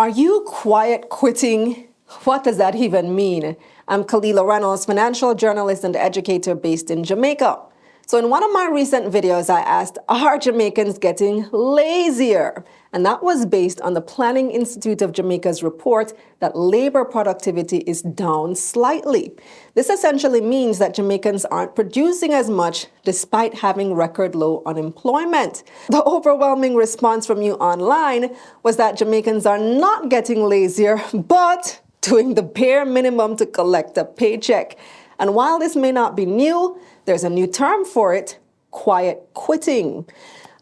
Are you quiet quitting? What does that even mean? I'm Kalila Reynolds, financial journalist and educator based in Jamaica. So in one of my recent videos, I asked, are Jamaicans getting lazier? And that was based on the Planning Institute of Jamaica's report that labor productivity is down slightly. This essentially means that Jamaicans aren't producing as much despite having record low unemployment. The overwhelming response from you online was that Jamaicans are not getting lazier, but doing the bare minimum to collect a paycheck. And while this may not be new, there's a new term for it: quiet quitting.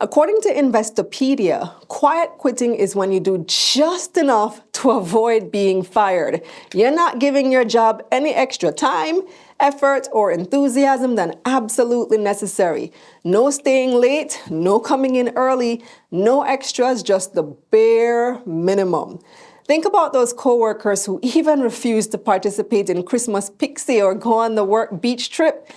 According to Investopedia, quiet quitting is when you do just enough to avoid being fired. You're not giving your job any extra time, effort, or enthusiasm than absolutely necessary. No staying late, no coming in early, no extras, just the bare minimum. Think about those coworkers who even refuse to participate in Christmas Pixie or go on the work beach trip.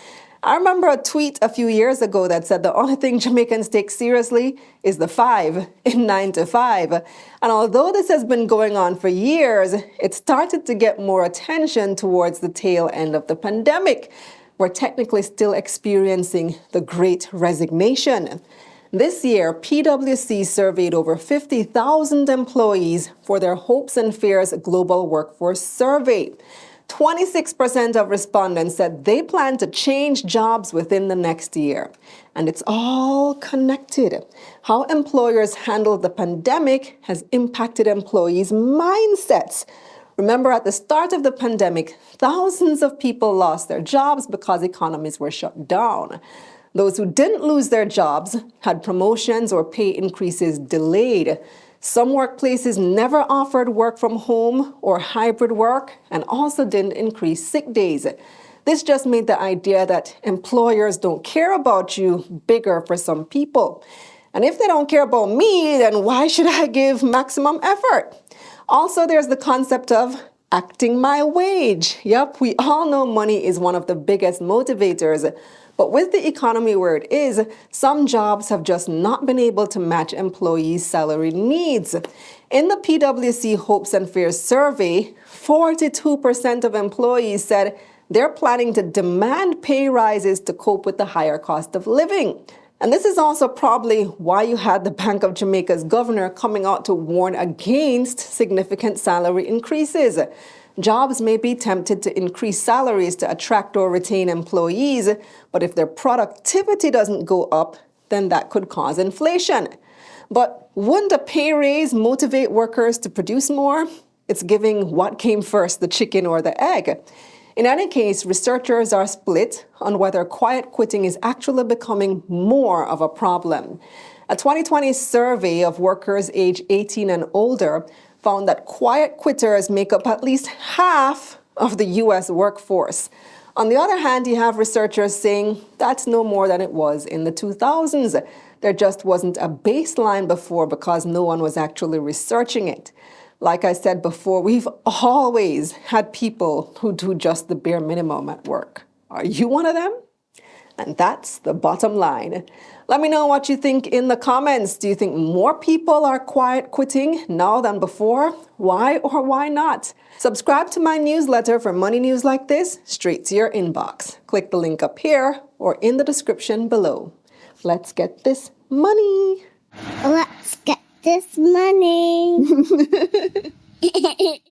I remember a tweet a few years ago that said the only thing Jamaicans take seriously is the 5 in 9 to 5. And although this has been going on for years, it started to get more attention towards the tail end of the pandemic. We're technically still experiencing the Great Resignation. This year, PwC surveyed over 50,000 employees for their Hopes and Fears Global Workforce Survey. 26% of respondents said they plan to change jobs within the next year. And it's all connected. How employers handled the pandemic has impacted employees' mindsets. Remember, at the start of the pandemic, thousands of people lost their jobs because economies were shut down. Those who didn't lose their jobs had promotions or pay increases delayed. Some workplaces never offered work from home or hybrid work and also didn't increase sick days. This just made the idea that employers don't care about you bigger for some people. And if they don't care about me, then why should I give maximum effort? Also, there's the concept of acting my wage. Yep, we all know money is one of the biggest motivators. But with the economy where it is, some jobs have just not been able to match employees' salary needs. In the PwC Hopes and Fears survey, 42% of employees said they're planning to demand pay rises to cope with the higher cost of living. And this is also probably why you had the Bank of Jamaica's governor coming out to warn against significant salary increases. Jobs may be tempted to increase salaries to attract or retain employees, but if their productivity doesn't go up, then that could cause inflation. But wouldn't a pay raise motivate workers to produce more? It's giving what came first, the chicken or the egg. In any case, researchers are split on whether quiet quitting is actually becoming more of a problem. A 2020 survey of workers aged 18 and older found that quiet quitters make up at least half of the U.S. workforce. On the other hand, you have researchers saying that's no more than it was in the 2000s. There just wasn't a baseline before because no one was actually researching it. Like I said before, we've always had people who do just the bare minimum at work. Are you one of them? And that's the bottom line. Let me know what you think in the comments. Do you think more people are quiet quitting now than before? Why or why not? Subscribe to my newsletter for money news like this straight to your inbox. Click the link up here or in the description below. Let's get this money. Let's get this money.